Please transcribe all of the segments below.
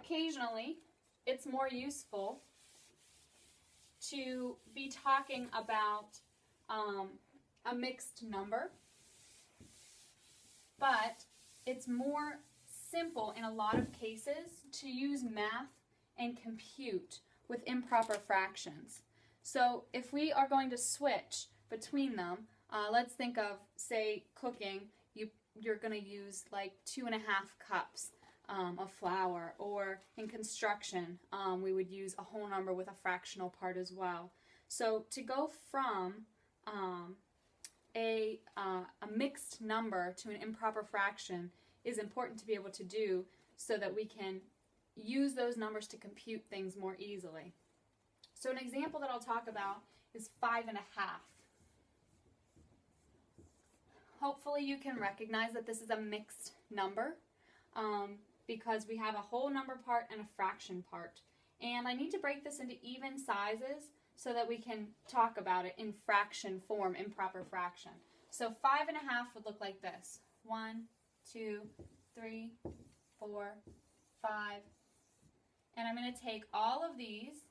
occasionally, it's more useful to be talking about a mixed number, but it's more simple in a lot of cases to use math and compute with improper fractions. So if we are going to switch between them, let's think of, say, cooking. You're going to use like 2.5 cups of flour, or in construction we would use a whole number with a fractional part as well. So to go from a mixed number to an improper fraction is important to be able to do so that we can use those numbers to compute things more easily. So an example that I'll talk about is 5.5. Hopefully you can recognize that this is a mixed number because we have a whole number part and a fraction part. And I need to break this into even sizes so that we can talk about it in fraction form, improper fraction. So 5.5 would look like this. 1, 2, 3, 4, 5. And I'm going to take all of these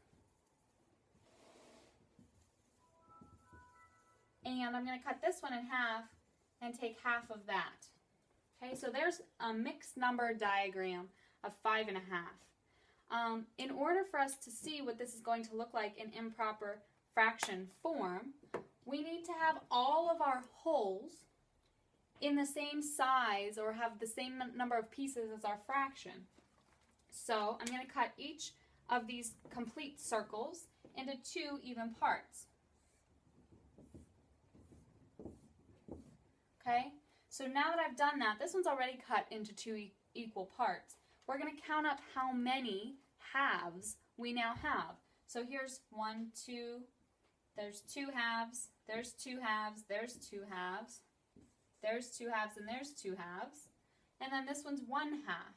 and I'm going to cut this one in half and take half of that. Okay, so there's a mixed number diagram of 5.5. In order for us to see what this is going to look like in improper fraction form, we need to have all of our wholes in the same size or have the same number of pieces as our fraction. So I'm going to cut each of these complete circles into 2 even parts. Okay, so now that I've done that, this one's already cut into 2 equal parts. We're going to count up how many halves we now have. So here's 1, 2, there's 2 halves, there's 2 halves, there's 2 halves, there's 2 halves, and there's 2 halves, and then this one's 1 half.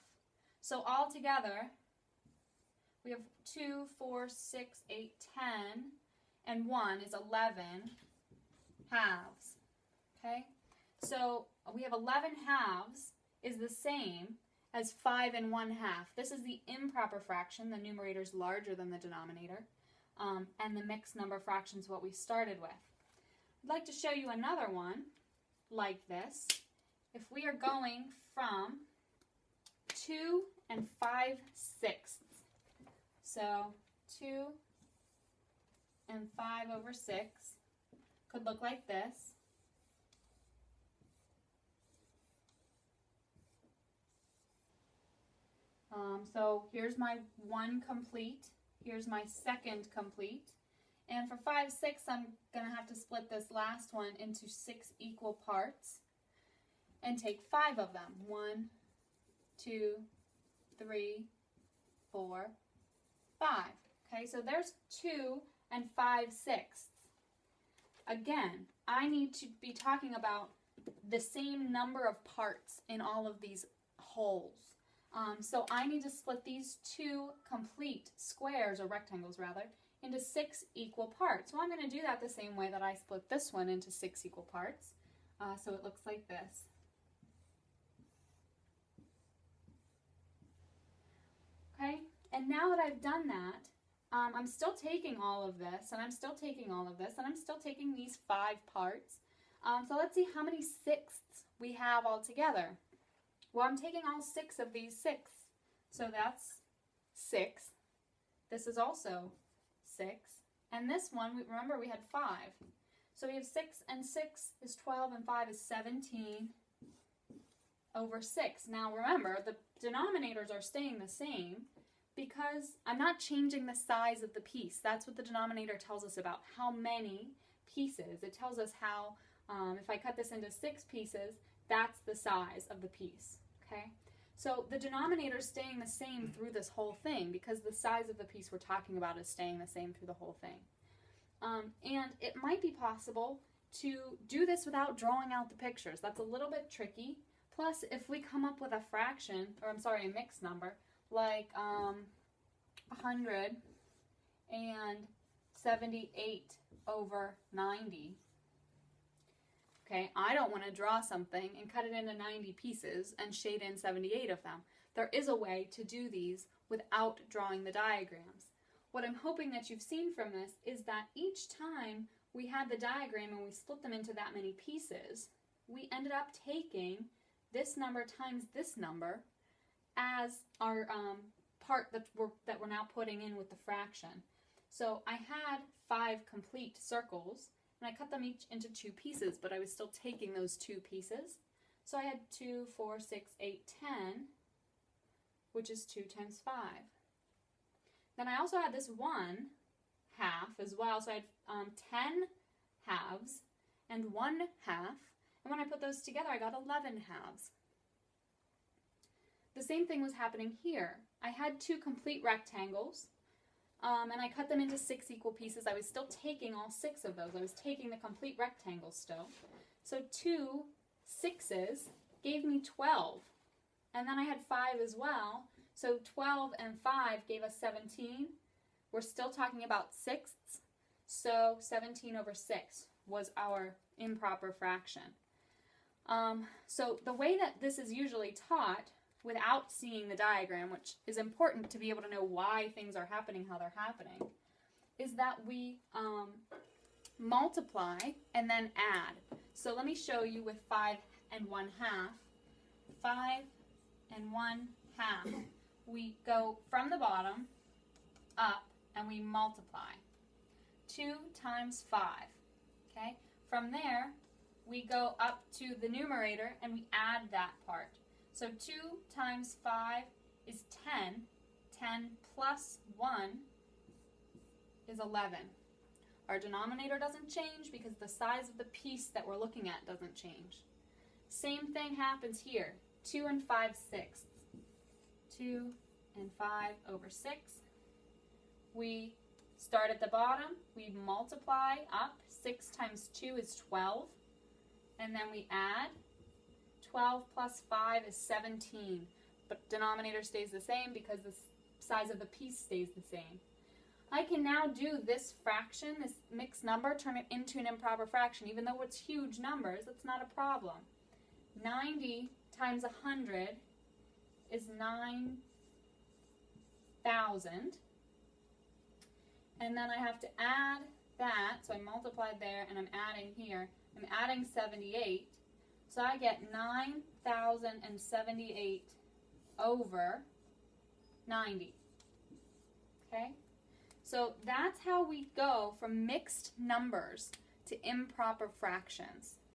So all together, we have 2, 4, 6, 8, 10, and 1 is 11 halves. Okay? So we have 11 halves is the same as 5 and 1 half. This is the improper fraction. The numerator is larger than the denominator. And the mixed number fraction is what we started with. I'd like to show you another one like this. If we are going from 2 and 5/6, so 2 and 5/6 could look like this. So here's my 1 complete, here's my 2nd complete, and for 5/6 I'm going to have to split this last one into 6 equal parts and take 5 of them. 1, 2, 3, 4, 5. Okay, so there's 2 and 5/6. Again, I need to be talking about the same number of parts in all of these wholes. So I need to split these 2 complete squares, or rectangles rather, into 6 equal parts. Well, I'm going to do that the same way that I split this one into 6 equal parts. So it looks like this. Okay, and now that I've done that, I'm still taking all of this, and I'm still taking all of this, and I'm still taking these 5 parts. So let's see how many sixths we have all together. Well, I'm taking all 6 of these 6. So that's 6. This is also 6. And this one, remember we had 5. So we have 6 and 6 is 12 and 5 is 17 over 6. Now remember, the denominators are staying the same because I'm not changing the size of the piece. That's what the denominator tells us about how many pieces. It tells us how, if I cut this into 6 pieces, that's the size of the piece. Okay? So the denominator is staying the same through this whole thing because the size of the piece we're talking about is staying the same through the whole thing. And it might be possible to do this without drawing out the pictures. That's a little bit tricky. Plus, if we come up with a fraction, or I'm sorry, a mixed number, like 178 over 90, okay, I don't want to draw something and cut it into 90 pieces and shade in 78 of them. there is a way to do these without drawing the diagrams. What I'm hoping that you've seen from this is that each time we had the diagram and we split them into that many pieces, we ended up taking this number times this number as our part that we're now putting in with the fraction. So I had 5 complete circles, and I cut them each into 2 pieces, but I was still taking those 2 pieces. So I had 2, 4, 6, 8, 10, which is 2 times 5. Then I also had this 1 half as well, so I had 10 halves and 1 half, and when I put those together I got 11 halves. The same thing was happening here. I had 2 complete rectangles, and I cut them into 6 equal pieces. I was still taking all 6 of those. I was taking the complete rectangle still. So 2 6s gave me 12, and then I had 5 as well. So 12 and 5 gave us 17. We're still talking about sixths, so 17 over 6 was our improper fraction. So the way that this is usually taught without seeing the diagram, which is important to be able to know why things are happening how they're happening, is that we multiply and then add. So let me show you with 5 and 1 half. 5 and 1 half. We go from the bottom up and we multiply. 2 times 5. Okay? From there, we go up to the numerator and we add that part. So 2 times 5 is 10. 10 plus 1 is 11. Our denominator doesn't change because the size of the piece that we're looking at doesn't change. Same thing happens here. 2 and 5 sixths. 2 and 5 over 6. We start at the bottom. We multiply up. 6 times 2 is 12. And then we add. 12 plus 5 is 17. But denominator stays the same because the size of the piece stays the same. I can now do this fraction, this mixed number, turn it into an improper fraction. Even though it's huge numbers, that's not a problem. 90 times 100 is 9,000. And then I have to add that, so I multiplied there and I'm adding here. I'm adding 78. So I get 9,078 over 90. Okay? So that's how we go from mixed numbers to improper fractions.